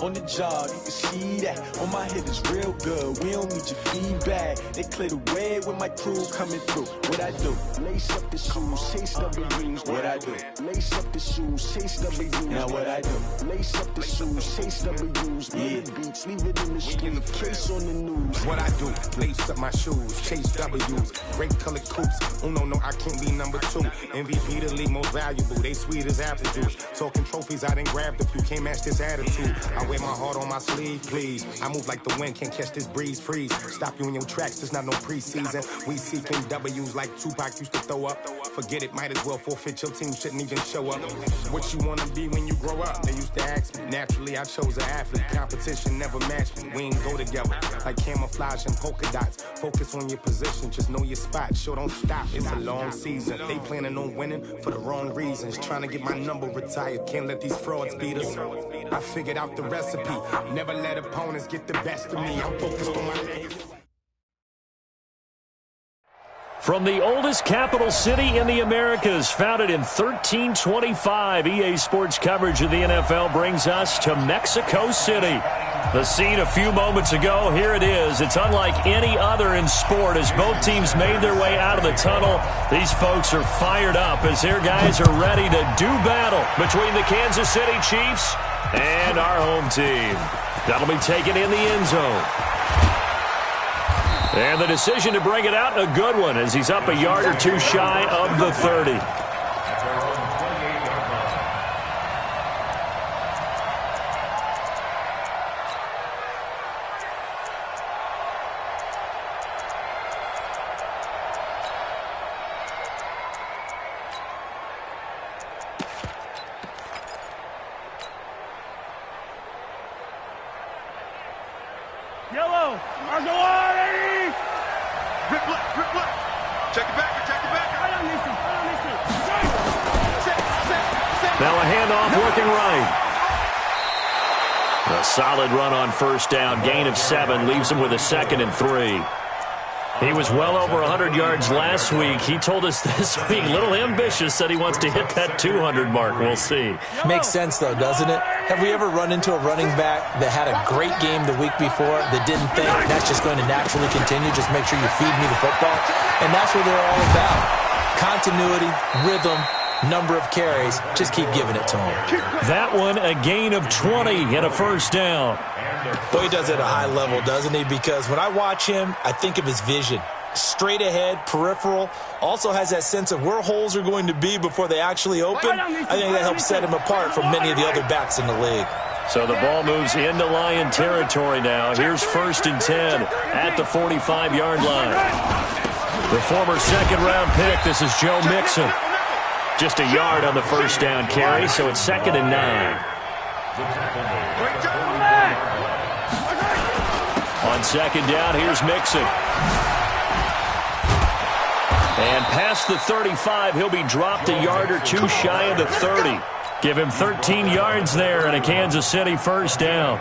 on the job, you can see that. On my head is real good, we don't need your feedback. They clear the way with my crew coming through. What I do? Lace up the shoes, chase W's. What I do? Lace up the shoes, chase W's. Now what I do? Lace up the shoes, chase W's. Yeah. Beats, leave it in the street, case on the news. What I do? Lace up my shoes, chase W's. Great colored coops. Oh no, I can't be number 2. MVP the league most valuable. They sweet as apple juice. Talking trophies, I didn't grab the few. Can't match this attitude. I wear my heart on my sleeve, please. I move like the wind, can't catch this breeze, freeze. Stop you in your tracks, there's not no preseason. We seeking W's like Tupac used to throw up. Forget it, might as well forfeit. Your team shouldn't even show up. What you wanna be when you grow up? They used to ask me. Naturally, I chose an athlete. Competition never matched me. We ain't go together like camouflage and polka dots. Focus on your position, just know your spot. Sure, don't stop. It's a long season. They planning on winning for the wrong reasons. Trying to get my number retired. Can't let these frauds beat us. I figured out the recipe. Never let opponents get the best of me. I'm focused on my legacy. From the oldest capital city in the Americas, founded in 1325, EA Sports coverage of the NFL brings us to Mexico City. The scene a few moments ago, here it is. It's unlike any other in sport as both teams made their way out of the tunnel. These folks are fired up as their guys are ready to do battle between the Kansas City Chiefs and our home team. That'll be taken in the end zone. And the decision to bring it out, a good one, as he's up a yard or two shy of the 30. Yellow, Argolari! Rip left. Check it back. I don't need to. Now a handoff working right. A solid run on first down. Gain of 7 leaves him with a 2nd and 3. He was well over 100 yards last week. He told us this week, a little ambitious, said he wants to hit that 200 mark. We'll see. Makes sense, though, doesn't it? Have we ever run into a running back that had a great game the week before that didn't think that's just going to naturally continue? Just make sure you feed me the football. And that's what they're all about. Continuity, rhythm, number of carries. Just keep giving it to him. That one, a gain of 20 and a first down. Boy, he does it at a high level, doesn't he? Because when I watch him, I think of his vision. Straight ahead, peripheral. Also has that sense of where holes are going to be before they actually open. I think that helps set him apart from many of the other backs in the league. So the ball moves into Lion territory now. Here's 1st and 10 at the 45-yard line. The former second-round pick, this is Joe Mixon. Just a yard on the first down carry, so it's 2nd and 9. On 2nd down, here's Mixon. And past the 35, he'll be dropped a yard or two shy of the 30. Give him 13 yards there and a Kansas City first down.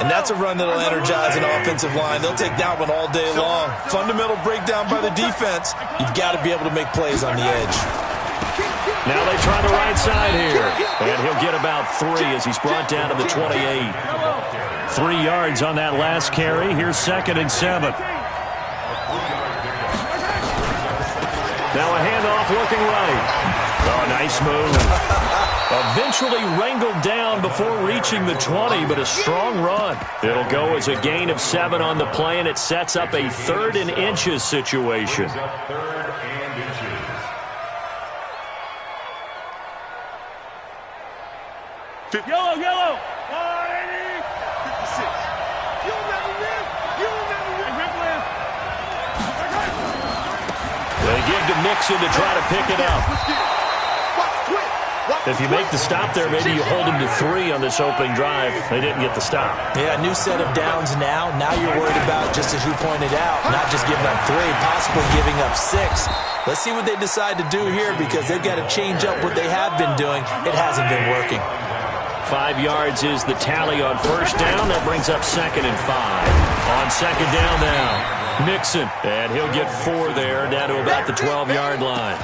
And that's a run that'll energize an offensive line. They'll take that one all day long. Fundamental breakdown by the defense. You've got to be able to make plays on the edge. Now they try the right side here. And he'll get about 3 as he's brought down to the 28. 3 yards on that last carry. Here's 2nd and 7. Now a handoff looking right. Oh, nice move. Eventually wrangled down before reaching the 20, but a strong run. It'll go as a gain of 7 on the play, and it sets up a 3rd and inches situation. Yellow. 56. You'll never win. They give to Mixon to try to pick it up. If you make the stop there, maybe you hold him to 3 on this opening drive. They didn't get the stop. Yeah, new set of downs now. Now you're worried about, just as you pointed out, not just giving up 3, possibly giving up 6. Let's see what they decide to do here because they've got to change up what they have been doing. It hasn't been working. 5 yards is the tally on first down. That brings up 2nd and 5. On 2nd down now, Mixon. And he'll get 4 there, down to about the 12-yard line.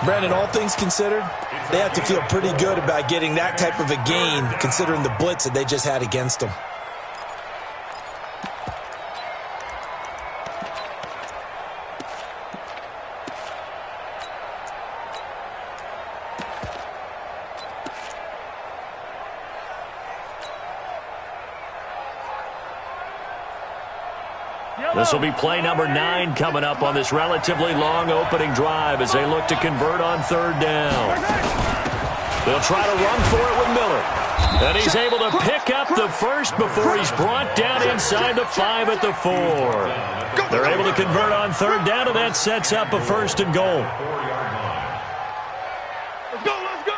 Brandon, all things considered, They have to feel pretty good about getting that type of a gain, considering the blitz that they just had against them. This will be play number 9 coming up on this relatively long opening drive as they look to convert on third down. They'll try to run for it with Miller. And he's able to pick up the first before he's brought down inside the 5 at the 4. They're able to convert on third down, and that sets up a 1st and goal. Let's go, let's go!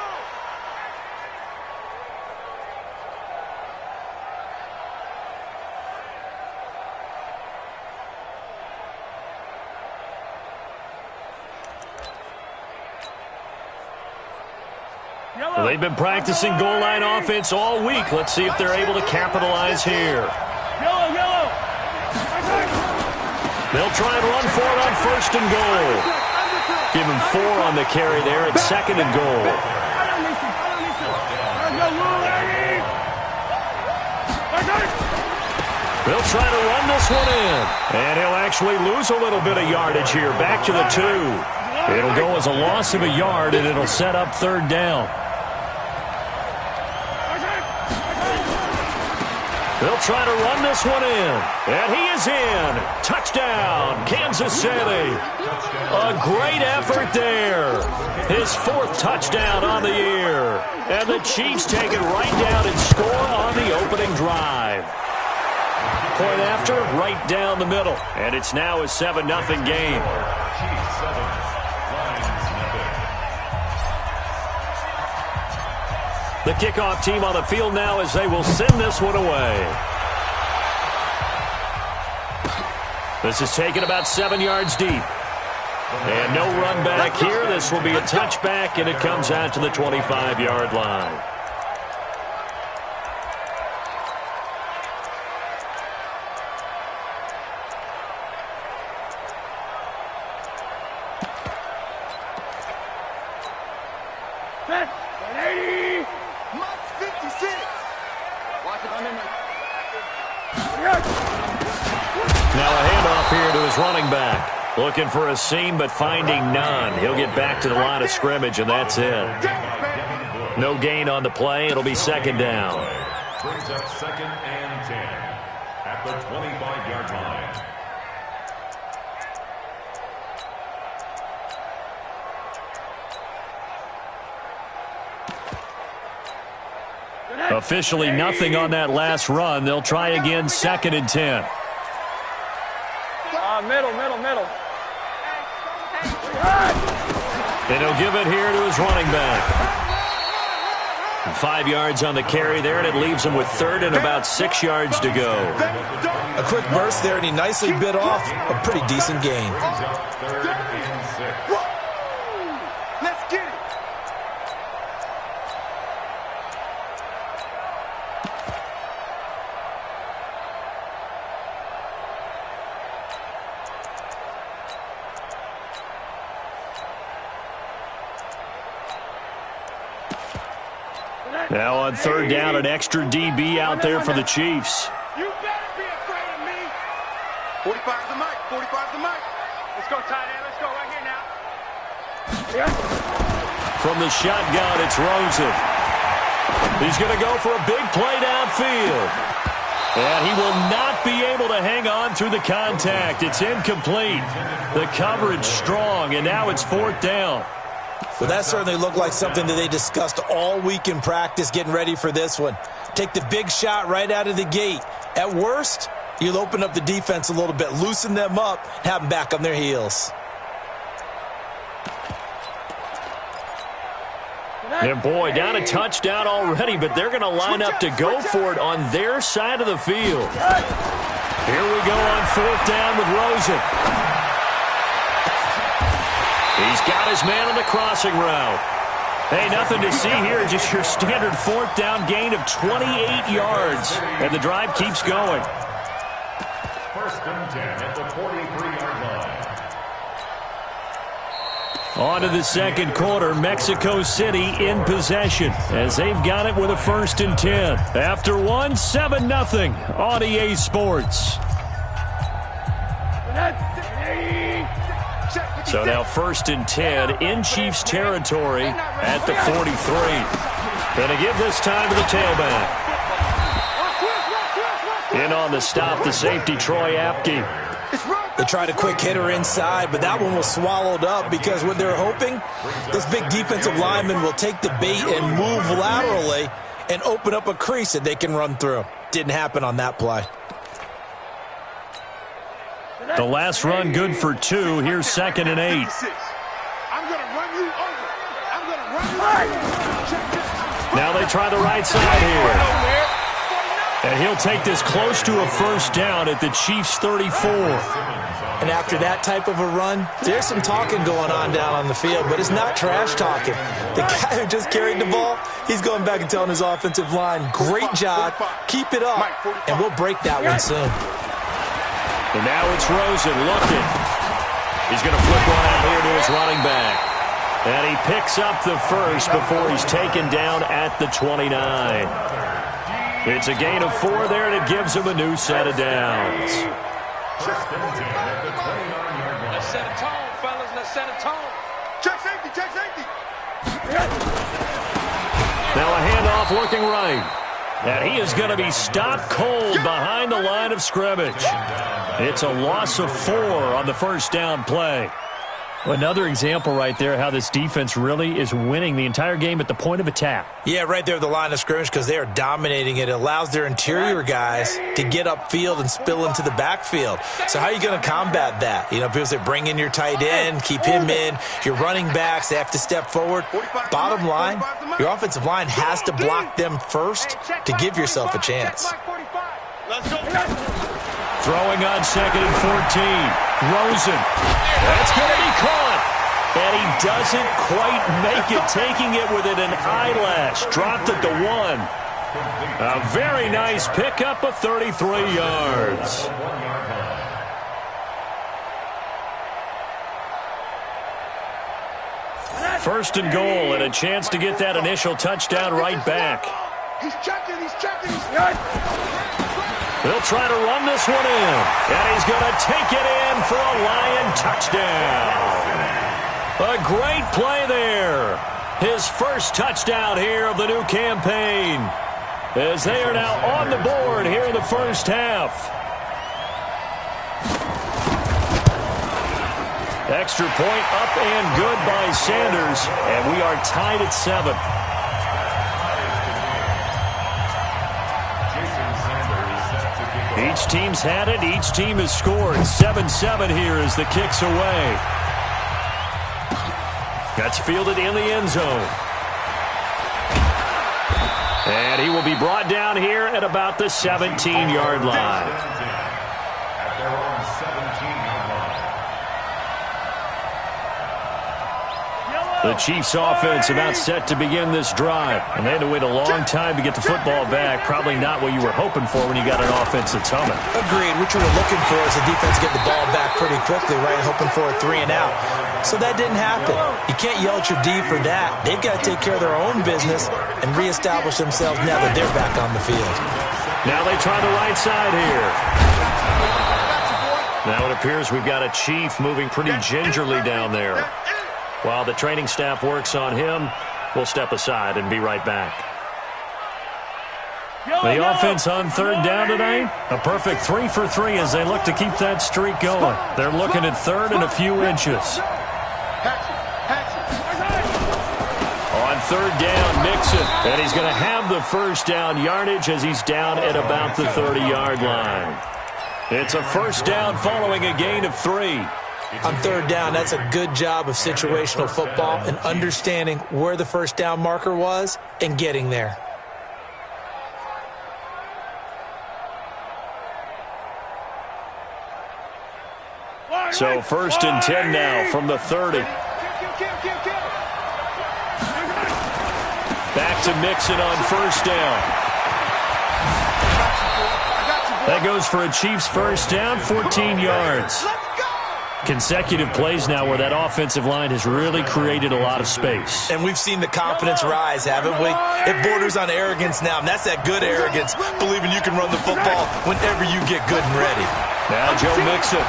They've been practicing goal line offense all week. Let's see if they're able to capitalize here. Yellow, yellow! They'll try and run for it on 1st and goal. Give him 4 on the carry there at 2nd and goal. They'll try to run this one in. And he'll actually lose a little bit of yardage here. Back to the 2. It'll go as a loss of a yard, and it'll set up third down. They'll try to run this one in. And he is in. Touchdown, Kansas City. A great effort there. His 4th touchdown on the year. And the Chiefs take it right down and score on the opening drive. Point after, right down the middle. And it's now a 7-0 game. The kickoff team on the field now as they will send this one away. This is taken about 7 yards deep. And no run back here. This will be a touchback, and it comes out to the 25-yard line. Now a handoff here to his running back. Looking for a seam, but finding none. He'll get back to the line of scrimmage, and that's it. No gain on the play. It'll be 2nd down. Brings up 2nd and 10 at the 25-yard line. Officially nothing on that last run. They'll try again 2nd and 10. Middle. And he'll give it here to his running back. 5 yards on the carry there, and it leaves him with 3rd and about 6 yards to go. A quick burst there, and he nicely bit off a pretty decent gain. Let's get it! Now on 3rd down, an extra DB out there for the Chiefs. You better be afraid of me! 45's the mic, 45's the mic. Let's go, tight end, let's go right here now. From the shotgun, it's Rosen. He's going to go for a big play downfield. And he will not be able to hang on through the contact. It's incomplete. The coverage strong, and now it's 4th down. Well, that certainly looked like something that they discussed all week in practice getting ready for this one. Take the big shot right out of the gate. At worst, you'll open up the defense a little bit, loosen them up, have them back on their heels. And boy, down a touchdown already, but they're going to line up to go for it on their side of the field. Here we go on 4th down with Rosen. He's got his man on the crossing route. Hey, nothing to see here, just your standard 4th down gain of 28 yards. And the drive keeps going. 1st and 10 at the 43-yard line. On to the second quarter, Mexico City in possession as they've got it with a 1st and 10. After one, 7-0 on EA Sports. So now 1st and 10 in Chiefs territory at the 43. Going to give this time to the tailback. In on the stop, the safety, Troy Apke. They tried a quick hitter inside, but that one was swallowed up because what they're hoping, this big defensive lineman will take the bait and move laterally and open up a crease that they can run through. Didn't happen on that play. The last run good for 2. Here's 2nd and 8. I'm going to run you over. I'm going to run you over. Now they try the right side here. And he'll take this close to a 1st down at the Chiefs' 34. And after that type of a run, there's some talking going on down on the field, but it's not trash talking. The guy who just carried the ball, he's going back and telling his offensive line, great job, keep it up, and we'll break that one soon. And now it's Rosen looking. He's going to flip one out here to his running back. And he picks up the 1st before he's taken down at the 29. It's a gain of 4 there, and it gives him a new set of downs. Let's set a tone, fellas. Let's set a tone. Check safety, check safety. Now a handoff looking right. And he is going to be stopped cold behind the line of scrimmage. It's a loss of 4 on the 1st down play. Another example right there how this defense really is winning the entire game at the point of attack. Yeah, right there at the line of scrimmage because they are dominating it. It allows their interior guys to get upfield and spill into the backfield. So how are you going to combat that? You know, people say bring in your tight end, keep him in. Your running backs, they have to step forward. Bottom line, your offensive line has to block them first to give yourself a chance. Let's go. Throwing on 2nd and 14. Rosen. That's going to be caught. And he doesn't quite make it, taking it within an eyelash. Dropped it to 1. A very nice pickup of 33 yards. First and goal, and a chance to get that initial touchdown right back. He's checking, he's checking, he's They'll try to run this one in, and he's going to take it in for a Lion touchdown. A great play there. His first touchdown here of the new campaign, as they are now on the board here in the 1st half. Extra point up and good by Sanders, and we are tied at 7. Each team's had it. Each team has scored. 7-7 here as the kick's away. That's fielded in the end zone. And he will be brought down here at about the 17-yard line. At their own 17-yard line. The Chiefs offense about set to begin this drive. And they had to wait a long time to get the football back. Probably not what you were hoping for when you got an offense that's humming. Agreed. What you were looking for is the defense get the ball back pretty quickly, right? Hoping for a 3 and out. So that didn't happen. You can't yell at your D for that. They've got to take care of their own business and reestablish themselves now that they're back on the field. Now they try the right side here. Now it appears we've got a Chief moving pretty gingerly down there. While the training staff works on him, we'll step aside and be right back. The offense on 3rd down tonight, a perfect 3 for 3 as they look to keep that streak going. They're looking at 3rd and a few inches. On 3rd down, Mixon, and he's going to have the 1st down yardage as he's down at about the 30-yard line. It's a 1st down following a gain of 3. On 3rd down, that's a good job of situational football and understanding where the 1st down marker was and getting there. So 1st and 10 now from the 30. Back to Mixon on 1st down. That goes for a Chiefs 1st down, 14 yards. Consecutive plays now where that offensive line has really created a lot of space. And we've seen the confidence rise, haven't we? It borders on arrogance now, and that's that good arrogance, believing you can run the football whenever you get good and ready. Now Joe Mixon.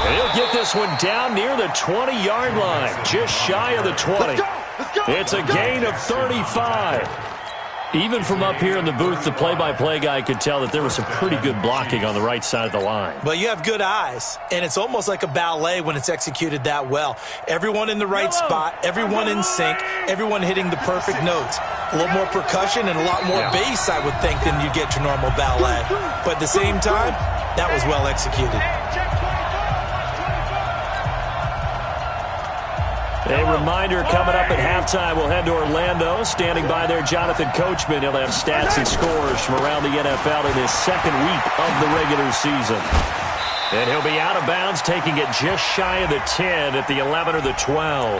And he'll get this one down near the 20-yard line, just shy of the 20. It's a gain of 35. Even from up here in the booth, the play-by-play guy could tell that there was some pretty good blocking on the right side of the line. Well, you have good eyes, and it's almost like a ballet when it's executed that well. Everyone in the right spot, everyone in sync, everyone hitting the perfect notes. A little more percussion and a lot more bass, I would think, than you get your normal ballet. But at the same time, that was well executed. A reminder, coming up at halftime, we'll head to Orlando. Standing by there, Jonathan Coachman. He'll have stats and scores from around the NFL in his second week of the regular season. And he'll be out of bounds, taking it just shy of the 10 at the 11 or the 12.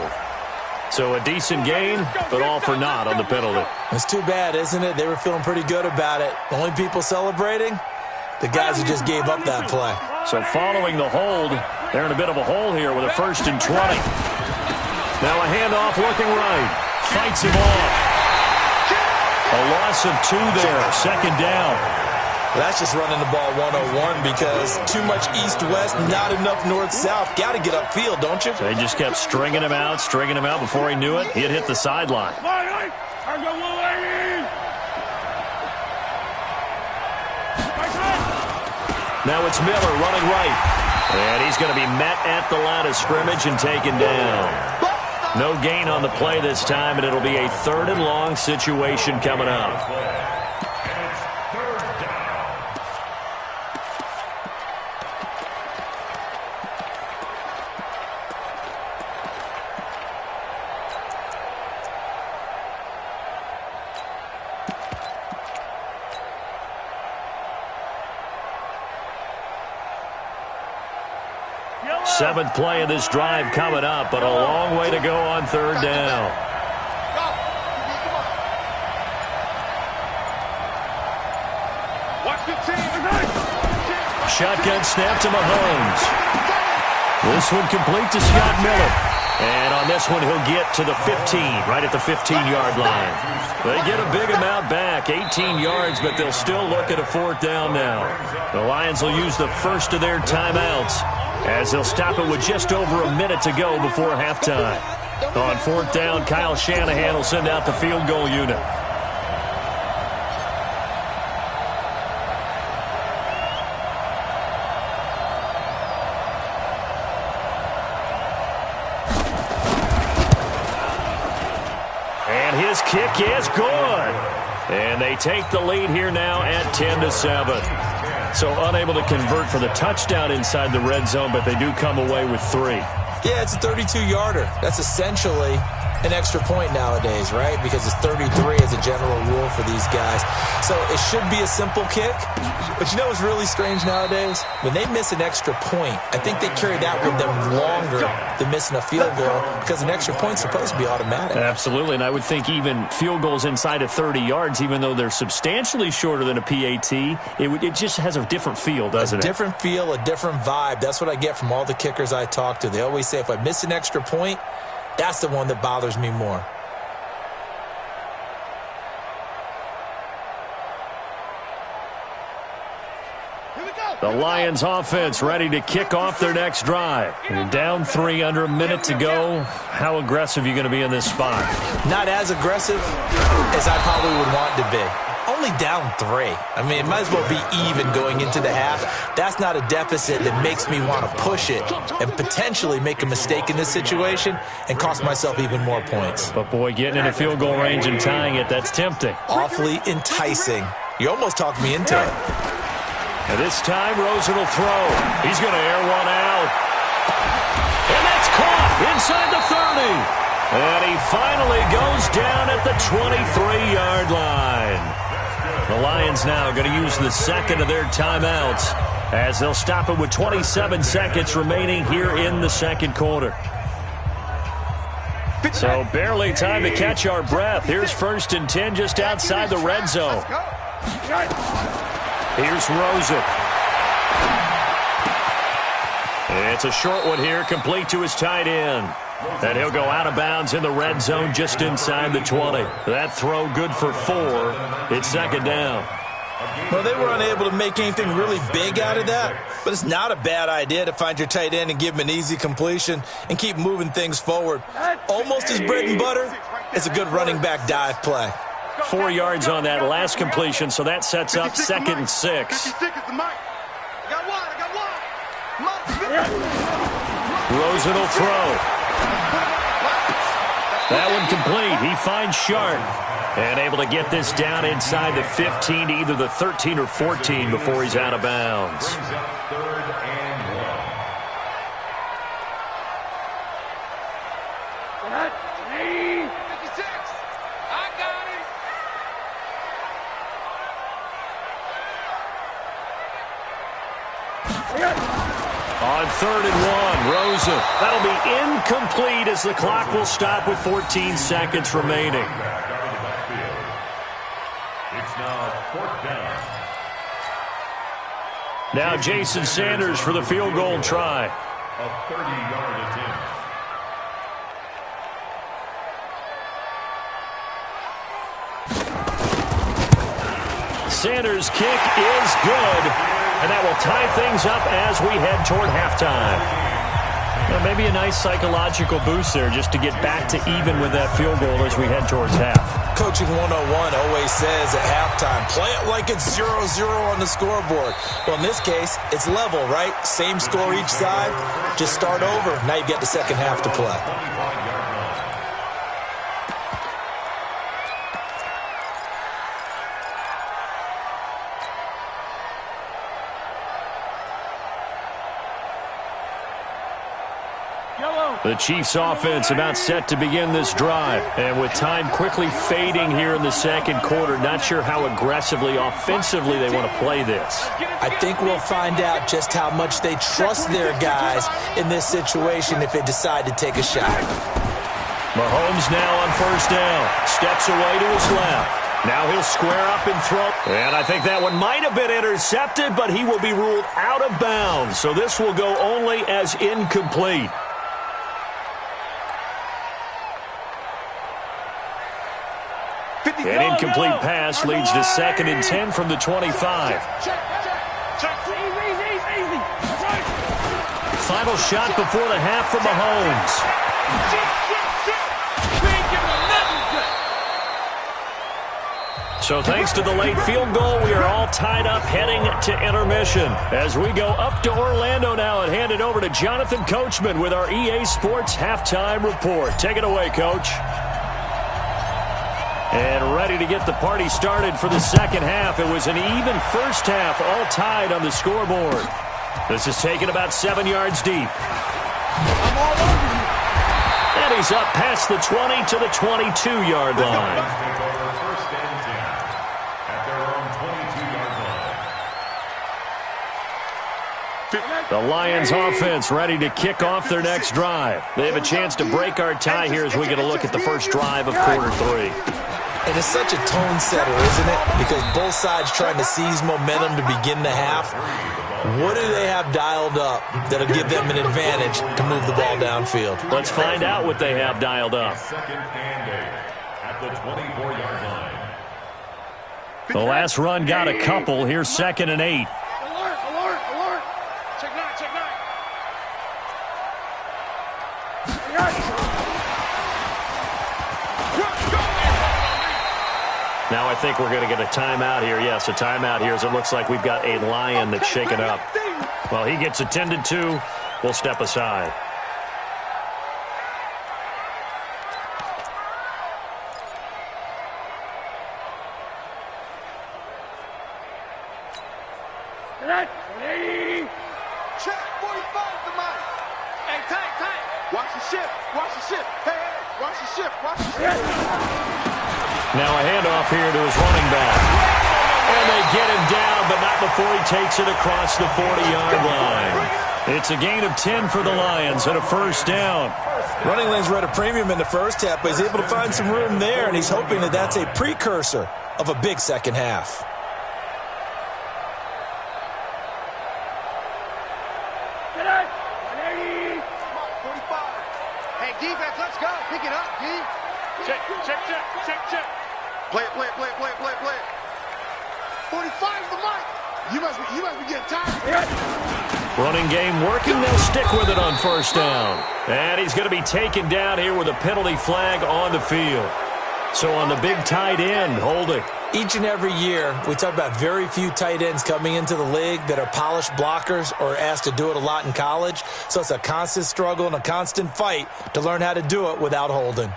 So a decent gain, but all for naught on the penalty. It's too bad, isn't it? They were feeling pretty good about it. The only people celebrating, the guys who just gave up that play. So following the hold, they're in a bit of a hole here with a 1st and 20. Now a handoff looking right. Fights him off. A loss of 2 there. 2nd down. That's just running the ball 101 because too much east-west, not enough north-south. Got to get upfield, don't you? They just kept stringing him out. Before he knew it, he had hit the sideline. Now it's Miller running right. And he's going to be met at the line of scrimmage and taken down. No gain on the play this time, and it'll be a 3rd and long situation coming up. Seventh play of this drive coming up, but a long way to go on 3rd down. Shotgun snap to Mahomes. This one complete to Scott Miller. And on this one, he'll get to the 15, right at the 15-yard line. They get a big amount back, 18 yards, but they'll still look at a 4th down now. The Lions will use the first of their timeouts, as they'll stop it with just over a minute to go before halftime. On 4th down, Kyle Shanahan will send out the field goal unit. And his kick is good. And they take the lead here now at 10-7. So unable to convert for the touchdown inside the red zone, but they do come away with 3. Yeah, it's a 32-yarder. That's essentially an extra point nowadays, right? Because it's 33 as a general rule for these guys. So it should be a simple kick. But you know what's really strange nowadays? When they miss an extra point, I think they carry that with them longer than missing a field goal because an extra point's supposed to be automatic. Absolutely, and I would think even field goals inside of 30 yards, even though they're substantially shorter than a PAT, it just has a different feel, doesn't it? A different feel, a different vibe. That's what I get from all the kickers I talk to. They always say if I miss an extra point, that's the one that bothers me more. The Lions offense ready to kick off their next drive. You're down 3, under a minute to go. How aggressive are you going to be in this spot? Not as aggressive as I probably would want to be. Only down 3. I mean, it might as well be even going into the half. That's not a deficit that makes me want to push it and potentially make a mistake in this situation and cost myself even more points. But, boy, getting in a field goal range and tying it, that's tempting. Awfully enticing. You almost talked me into it. And this time, Rosen will throw. He's going to air one out. And that's caught inside the 30. And he finally goes down at the 23-yard line. The Lions now going to use the second of their timeouts as they'll stop it with 27 seconds remaining here in the second quarter. So barely time to catch our breath. Here's 1st and 10 just outside the red zone. Here's Rosen. It's a short one here, complete to his tight end. And he'll go out of bounds in the red zone just inside the 20. That throw good for 4. It's second down. Well, they were unable to make anything really big out of that, but it's not a bad idea to find your tight end and give him an easy completion and keep moving things forward. Almost his bread and butter. It's a good running back dive play. 4 yards on that last completion, so that sets up 2nd and 6. Rosen will throw. That one complete. He finds Sharp. And able to get this down inside the 15 to either the 13 or 14 before he's out of bounds. Third and 56. I got it. On 3rd and 1, Rosen. That'll be incomplete as the clock will stop with 14 seconds remaining. It's now 4th down. Now Jason Sanders for the field goal try. A 30-yard attempt. Sanders' kick is good, and that will tie things up as we head toward halftime. Well, maybe a nice psychological boost there just to get back to even with that field goal as we head towards half. Coaching 101 always says at halftime, play it like it's 0-0 on the scoreboard. Well, in this case, it's level, right? Same score each side. Just start over. Now you've got the second half to play. The Chiefs offense about set to begin this drive. And with time quickly fading here in the second quarter, not sure how aggressively, offensively they want to play this. I think we'll find out just how much they trust their guys in this situation if they decide to take a shot. Mahomes now on 1st down. Steps away to his left. Now he'll square up and throw. And I think that one might have been intercepted, but he will be ruled out of bounds. So this will go only as incomplete. An incomplete pass leads to 2nd and 10 from the 25. Final shot before the half from Mahomes. So thanks to the late field goal, we are all tied up heading to intermission. As we go up to Orlando now and hand it over to Jonathan Coachman with our EA Sports Halftime Report. Take it away, Coach. And ready to get the party started for the second half. It was an even first half, all tied on the scoreboard. This is taken about 7 yards deep. And he's up past the 20 to the 22-yard line. First and 10 at their own 22-yard line. The Lions offense ready to kick off their next drive. They have a chance to break our tie here as we get a look at the first drive of quarter 3. And it's such a tone setter, isn't it? Because both sides trying to seize momentum to begin the half. What do they have dialed up that'll give them an advantage to move the ball downfield? Let's find out what they have dialed up. 2nd and 8 at the 24-yard line. The last run got a couple. Here's 2nd and 8. Alert. Check 9. Now I think we're going to get a timeout here. Yes, a timeout here as it looks like we've got a Lion that's shaken up. Well, he gets attended to. We'll step aside. Check 45 to Mike. Hey, tight. Watch the ship. Hey, watch the ship. Now a handoff here to his running back. And they get him down, but not before he takes it across the 40-yard line. It's a gain of 10 for the Lions and a first down. Running lanes were at a premium in the first half, but he's able to find some room there, and he's hoping that that's a precursor of a big second half. check. Play it. 45's the mark. You must be getting tired. Running game working. They'll stick with it on first down. And he's going to be taken down here with a penalty flag on the field. So on the big tight end, holding. Each and every year, we talk about very few tight ends coming into the league that are polished blockers or asked to do it a lot in college. So it's a constant struggle and a constant fight to learn how to do it without holding.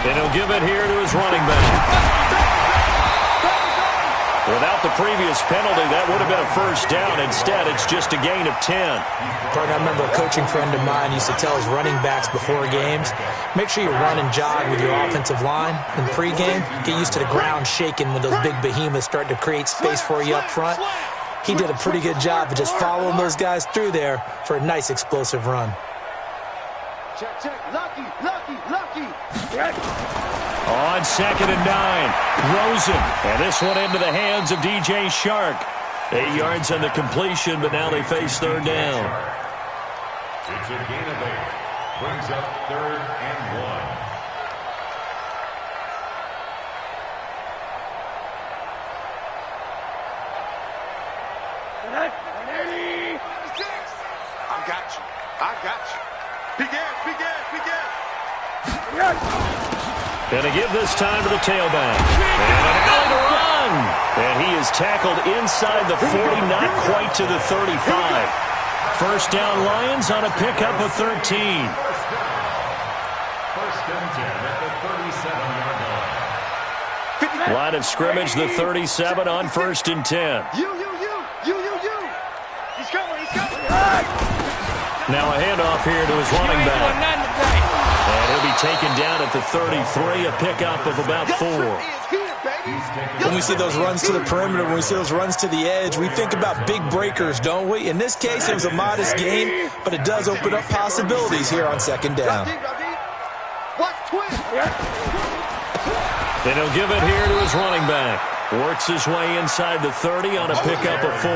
And he'll give it here to his running back. Without the previous penalty, that would have been a first down. Instead, it's just a gain of 10. I remember a coaching friend of mine used to tell his running backs before games, make sure you run and jog with your offensive line in pregame. Get used to the ground shaking when those big behemoths start to create space for you up front. He did a pretty good job of just following those guys through there for a nice explosive run. Check. Lucky. On 2nd and 9, Rosen. And this one into the hands of DJ Shark. 8 yards on the completion, but now they face third down. It's a gain of 8. Brings up 3rd and 1. I got you. Big ass. And to give this time to the tailback. And an alley to run. And he is tackled inside the 40, not quite to the 35. First down Lions on a pickup of 13. First and 10 at the 37-yard line. Line of scrimmage, the 37 on 1st and 10. You. He's coming. Now a handoff here to his running back. And he'll be taken down at the 33, a pickup of about 4. When we see those runs to the perimeter, when we see those runs to the edge, we think about big breakers, don't we? In this case, it was a modest gain, but it does open up possibilities here on 2nd down. Then he'll give it here to his running back. Works his way inside the 30 on a pickup of 4.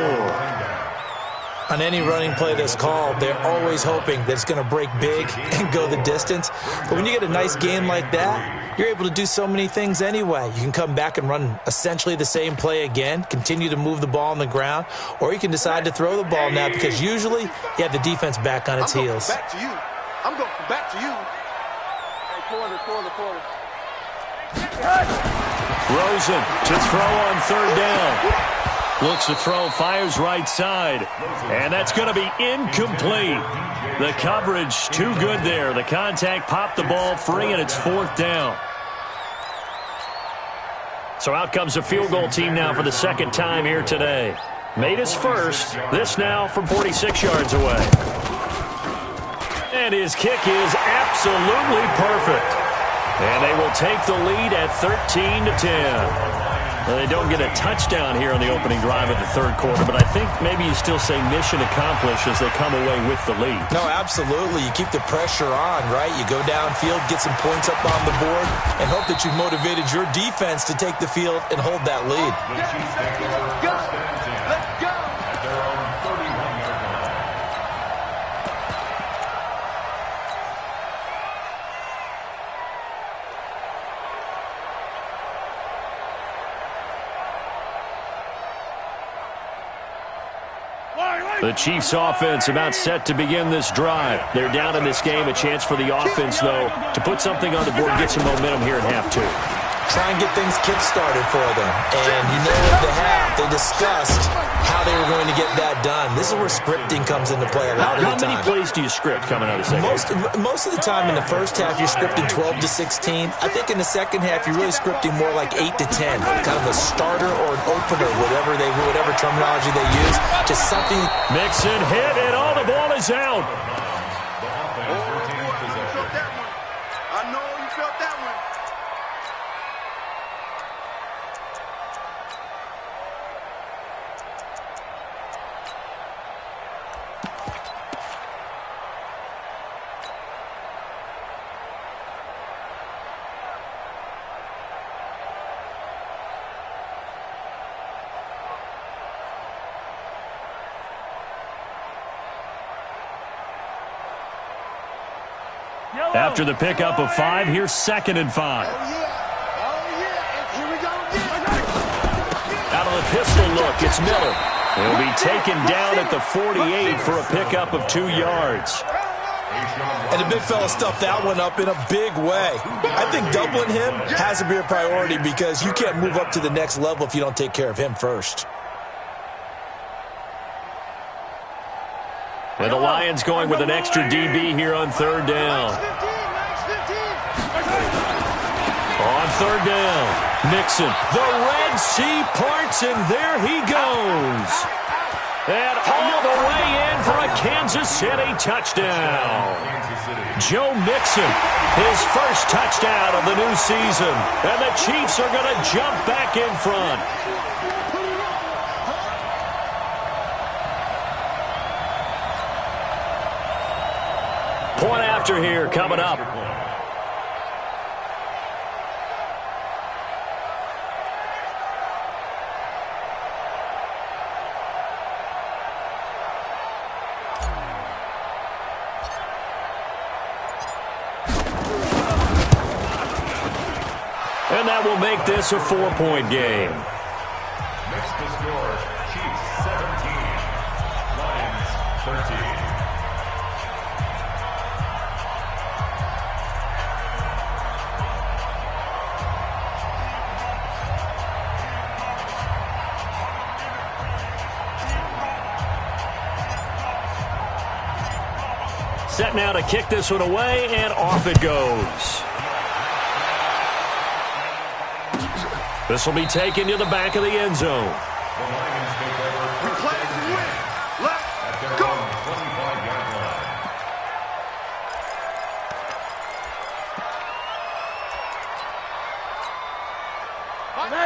On any running play that's called, they're always hoping that it's going to break big and go the distance. But when you get a nice game like that, you're able to do so many things anyway. You can come back and run essentially the same play again, continue to move the ball on the ground, or you can decide to throw the ball now because usually you have the defense back on its heels. I'm going back to you. Hey, quarter. Rosen to throw on 3rd down. Looks to throw, fires right side. And that's going to be incomplete. The coverage too good there. The contact popped the ball free, and it's 4th down. So out comes a field goal team now for the 2nd time here today. Made his first. This now from 46 yards away. And his kick is absolutely perfect. And they will take the lead at 13-10. Well, they don't get a touchdown here on the opening drive of the 3rd quarter, but I think maybe you still say mission accomplished as they come away with the lead. No, absolutely. You keep the pressure on, right? You go downfield, get some points up on the board, and hope that you've motivated your defense to take the field and hold that lead. Let's go. At their own 31-yard line. The Chiefs offense about set to begin this drive. They're down in this game. A chance for the offense, though, to put something on the board, get some momentum here in half 2. Try and get things kick-started for them. And you know at the half, they discussed how they were going to get that done. This is where scripting comes into play a lot of the time. How many plays do you script coming out of the second half? Most of the time in the first half, you're scripting 12 to 16. I think in the second half, you're really scripting more like 8 to 10. Kind of a starter or an opener, whatever terminology they use. Just something. Mixon hit, and all the ball is out. I know you felt that one. After the pickup of 5, here's 2nd and 5. Out of the pistol look, it's Miller. He'll be taken down at the 48 for a pickup of 2 yards. And the big fella stuffed that one up in a big way. I think doubling him has to be a priority because you can't move up to the next level if you don't take care of him first. And the Lions going with an extra DB here on 3rd down. On 3rd down, Mixon. The Red Sea parts, and there he goes. And all the way in for a Kansas City touchdown. Joe Mixon, his first touchdown of the new season. And the Chiefs are going to jump back in front. Point after here coming up. And that will make this a 4-point game. Next to score, Chiefs 17, Lions 13. Set now to kick this one away, and off it goes. This will be taken to the back of the end zone. We play to win. Let's go. 25-yard line.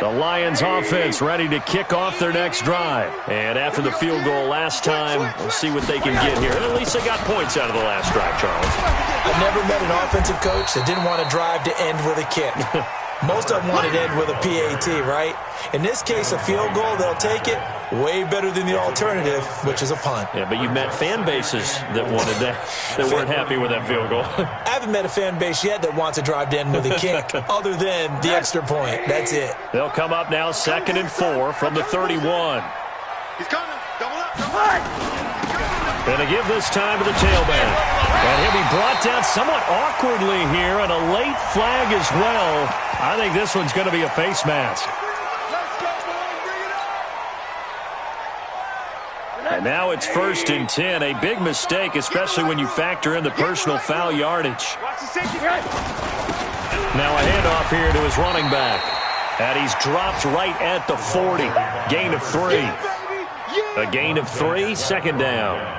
The Lions offense ready to kick off their next drive. And after the field goal last time, we'll see what they can get here. And at least they got points out of the last drive, Charles. I've never met an offensive coach that didn't want to drive to end with a kick. Most of them want it to end with a PAT, right? In this case, a field goal, they'll take it. Way better than the alternative, which is a punt. Yeah, but you met fan bases that wanted that, that weren't happy with that field goal. I haven't met a fan base yet that wants to drive to end with a kick, other than the extra point. That's it. They'll come up now 2nd and 4 from the 31. He's coming. Double up. Double up. And to give this time to the tailback. And he'll be brought down somewhat awkwardly here, and a late flag as well. I think this one's going to be a face mask. And now it's 1st and 10. A big mistake, especially when you factor in the personal foul yardage. Now a handoff here to his running back. And he's dropped right at the 40. Gain of 3. A gain of 3, 2nd down.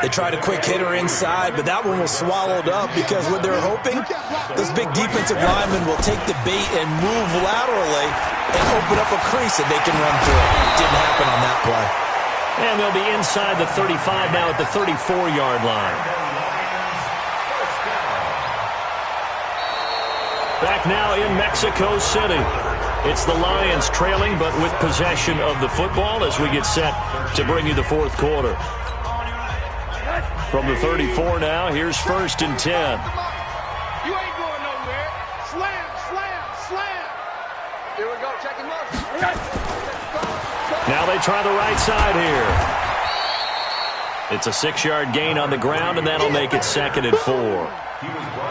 They tried a quick hitter inside, but that one was swallowed up because what they're hoping, those big defensive linemen will take the bait and move laterally and open up a crease that they can run through. Didn't happen on that play. And they'll be inside the 35 now at the 34-yard line. Back now in Mexico City. It's the Lions trailing, but with possession of the football as we get set to bring you the 4th quarter. From the 34 now, here's 1st and 10. You ain't going nowhere. Slam, slam, slam. Here we go. Check him up. Now they try the right side here. It's a 6-yard gain on the ground, and that'll make it 2nd and 4.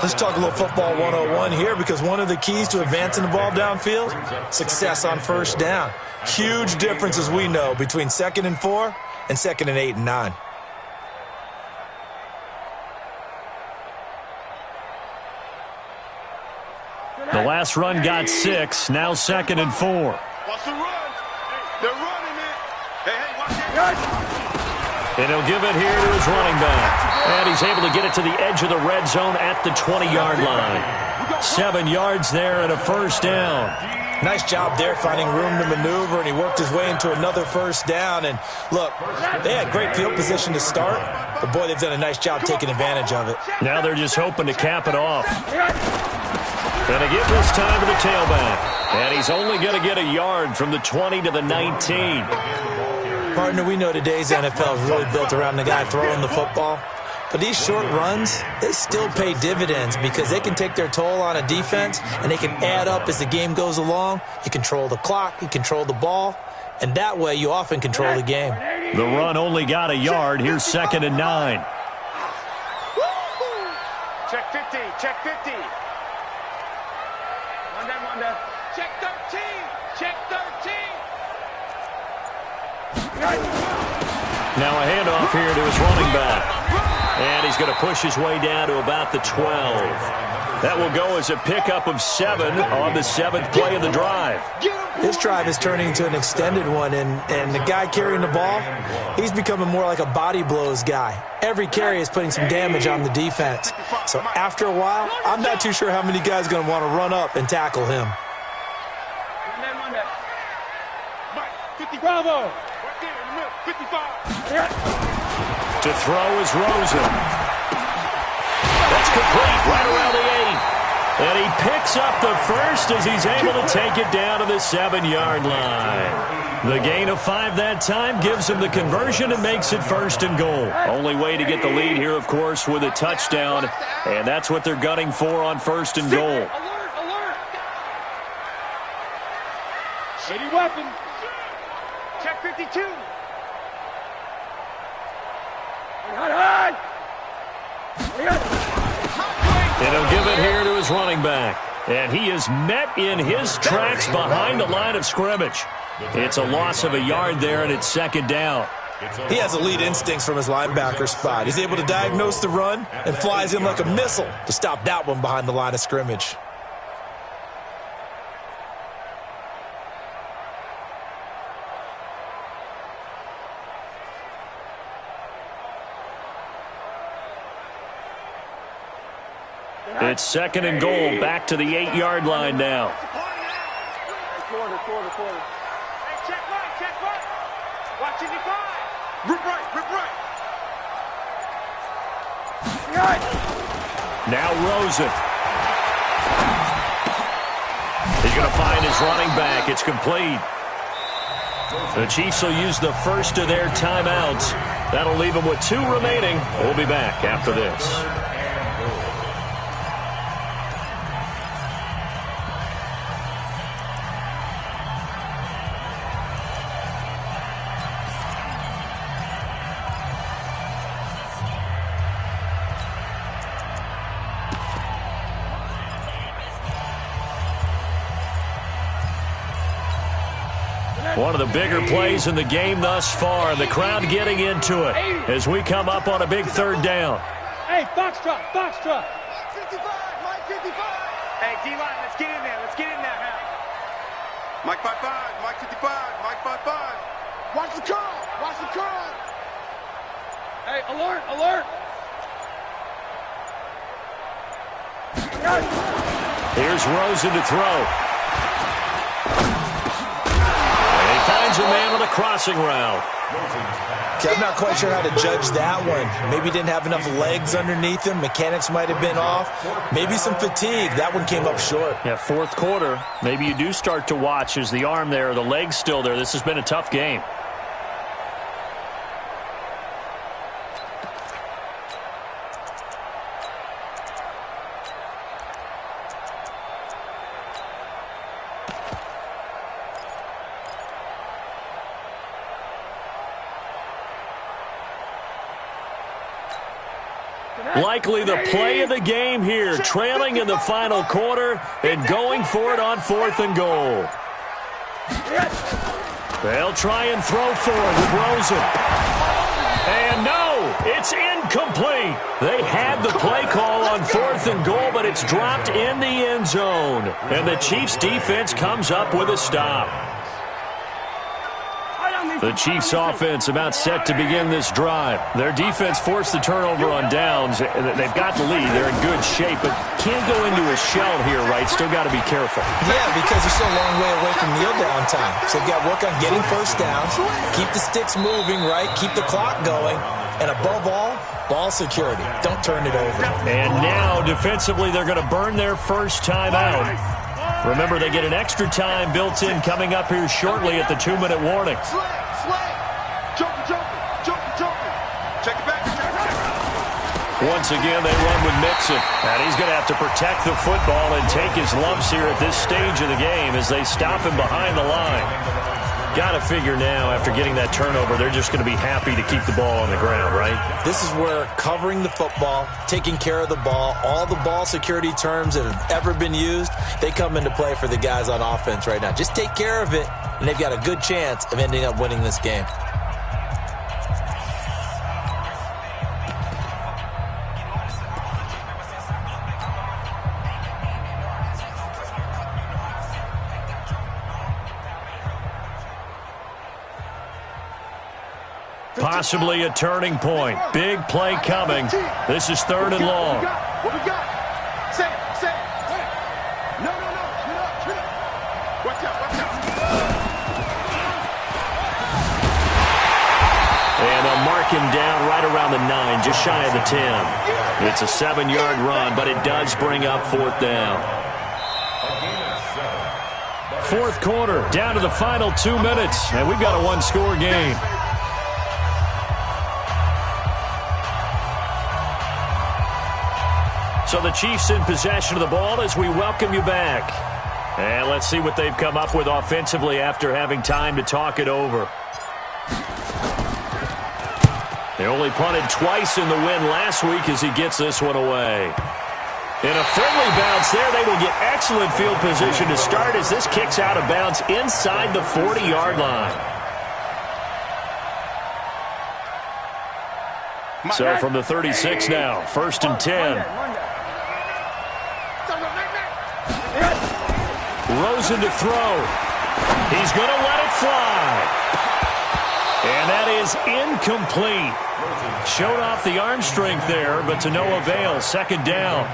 Let's talk a little football 101 here because one of the keys to advancing the ball downfield, success on 1st down. Huge difference, as we know, between 2nd and 4 and 2nd and 8 and 9. The last run got 6, now 2nd and 4. Watch the run. They're running it. Hey, watch it. And he'll give it here to his running back. And he's able to get it to the edge of the red zone at the 20-yard line. 7 yards there and a 1st down. Nice job there finding room to maneuver, and he worked his way into another 1st down. And look, they had great field position to start, but boy, they've done a nice job taking advantage of it. Now they're just hoping to cap it off. And to give this time to the tailback. And he's only going to get a yard from the 20 to the 19. Partner, we know today's NFL is really built around the guy throwing the football. But these short runs, they still pay dividends because they can take their toll on a defense, and they can add up as the game goes along. You control the clock, you control the ball, and that way you often control the game. The run only got a yard. Here's 2nd and 9. Check 50, check 50. One down. Check 13, check 13. Now a handoff here to his running back. And he's going to push his way down to about the 12. That will go as a pickup of 7 on the 7th play of the drive. This drive is turning into an extended one, and the guy carrying the ball, he's becoming more like a body blows guy. Every carry is putting some damage on the defense. So after a while, I'm not too sure how many guys are going to want to run up and tackle him. Bravo! Right there in the middle, 55. To throw is Rosen. That's complete right around the 8. And he picks up the first as he's able to take it down to the 7-yard line. The gain of 5 that time gives him the conversion and makes it 1st and goal. Only way to get the lead here, of course, with a touchdown. And that's what they're gunning for on 1st and goal. Alert! Ready weapon. Check 52. And he'll give it here to his running back. And he is met in his tracks behind the line of scrimmage. It's a loss of a yard there, and it's 2nd down. He has elite instincts from his linebacker spot. He's able to diagnose the run and flies in like a missile to stop that one behind the line of scrimmage. It's 2nd and goal, back to the 8-yard line now. Quarter. Hey, check right. Watch it, 5. Rip right. Now Rosen. He's going to find his running back. It's complete. The Chiefs will use the first of their timeouts. That'll leave them with 2 remaining. We'll be back after this. One of the bigger plays in the game thus far, and the crowd getting into it as we come up on a big 3rd down. Hey, Foxtrot. 55, Mike 55. Hey, D-line, let's get in there now. Mike 55, Mike 55, Mike 55. Watch the curl. Hey, alert. Here's Rosen to throw. Finds a man on a crossing route. Okay, I'm not quite sure how to judge that one. Maybe he didn't have enough legs underneath him. Mechanics might have been off. Maybe some fatigue. That one came up short. Yeah, 4th quarter. Maybe you do start to watch. Is the arm there, the leg's still there? This has been a tough game. Likely the play of the game here, trailing in the final quarter and going for it on 4th and goal. They'll try and throw forward with Rosen. And no, it's incomplete. They had the play call on 4th and goal, but it's dropped in the end zone. And the Chiefs defense comes up with a stop. The Chiefs offense about set to begin this drive. Their defense forced the turnover on downs. They've got the lead. They're in good shape, but can't go into a shell here, right? Still got to be careful. Yeah, because they're still a long way away from kneel down time. So they've got to work on getting first downs, keep the sticks moving, right? Keep the clock going. And above all, ball security. Don't turn it over. And now, defensively, they're going to burn their first time out. Remember, they get an extra time built in coming up here shortly at the 2-minute warning. Jumping. Check it back. Once again, they run with Mixon. And he's going to have to protect the football and take his lumps here at this stage of the game as they stop him behind the line. Got to figure now, after getting that turnover, they're just going to be happy to keep the ball on the ground, right? This is where covering the football, taking care of the ball, all the ball security terms that have ever been used, they come into play for the guys on offense right now. Just take care of it, and they've got a good chance of ending up winning this game. Possibly a turning point. Big play coming. This is 3rd and long. What we got? Say it. No. Get up. Watch out. And they'll mark him down right around the 9, just shy of the 10. It's a 7-yard run, but it does bring up 4th down. 4th quarter, down to the final 2 minutes, and we've got a 1-score game. So the Chiefs in possession of the ball as we welcome you back. And let's see what they've come up with offensively after having time to talk it over. They only punted twice in the win last week as he gets this one away. In a friendly bounce there, they will get excellent field position to start as this kicks out of bounds inside the 40-yard line. So from the 36 now, 1st and 10. Rosen to throw. He's going to let it fly. And that is incomplete. Showed off the arm strength there, but to no avail. 2nd down.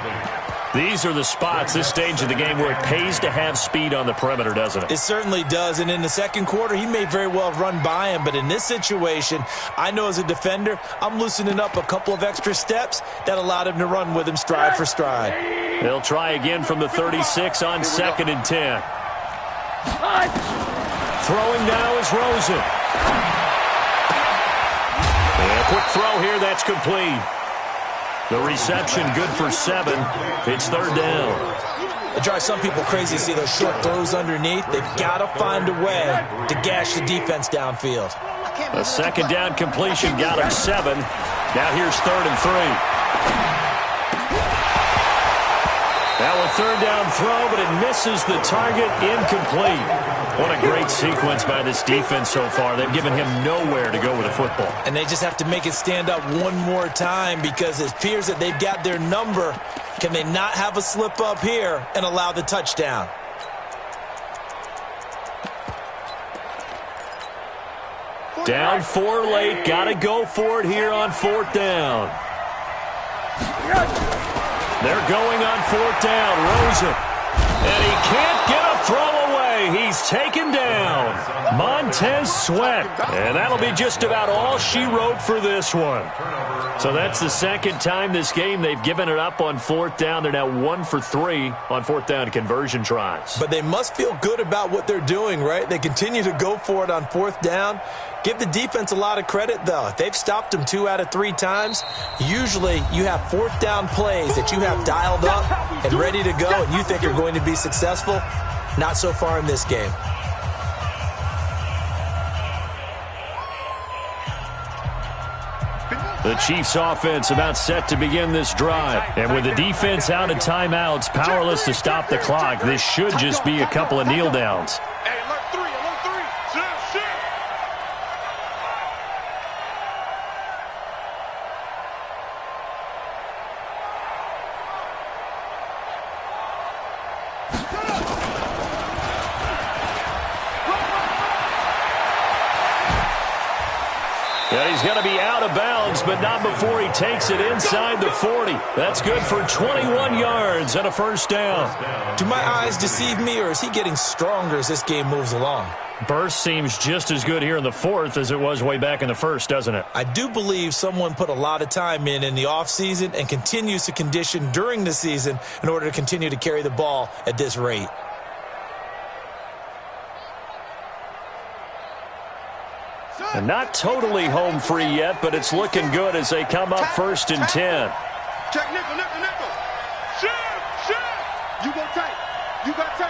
These are the spots, this stage of the game, where it pays to have speed on the perimeter, doesn't it? It certainly does, and in the 2nd quarter, he may very well have run by him, but in this situation, I know as a defender, I'm loosening up a couple of extra steps that allowed him to run with him stride for stride. They'll try again from the 36 on 2nd and 10. Throwing now is Rosen. And a quick throw here, that's complete. The reception good for 7. It's 3rd down. It drives some people crazy to see those short throws underneath. They've got to find a way to gash the defense downfield. A 2nd down completion got him 7. Now here's 3rd and 3. Now a 3rd down throw, but it misses the target. Incomplete. What a great sequence by this defense so far. They've given him nowhere to go with the football. And they just have to make it stand up one more time because it appears that they've got their number. Can they not have a slip up here and allow the touchdown? Down 4 late. Got to go for it here on 4th down. They're going on 4th down. Rosen. And he can't get a throw away. He's taken down. Montez Sweat. And that'll be just about all she wrote for this one. So that's the 2nd time this game they've given it up on 4th down. They're now 1 for 3 on 4th down conversion tries. But they must feel good about what they're doing, right? They continue to go for it on 4th down. Give the defense a lot of credit, though. If they've stopped them 2 out of 3 times, usually you have 4th down plays that you have dialed up and ready to go and you think are going to be successful. Not so far in this game. The Chiefs offense about set to begin this drive. And with the defense out of timeouts, powerless to stop the clock, this should just be a couple of kneel downs. Hey, alert 3. Sit. Yeah, he's going to be out of bounds, but not before he takes it inside the 40. That's good for 21 yards and a 1st down. Do my eyes deceive me, or is he getting stronger as this game moves along? Burst seems just as good here in the 4th as it was way back in the 1st, doesn't it? I do believe someone put a lot of time in the offseason and continues to condition during the season in order to continue to carry the ball at this rate. And not totally home free yet, but it's looking good as they come up 1st and 10. Check nickel, nickel, nickel. Shift, shift. You go tight. You got tight.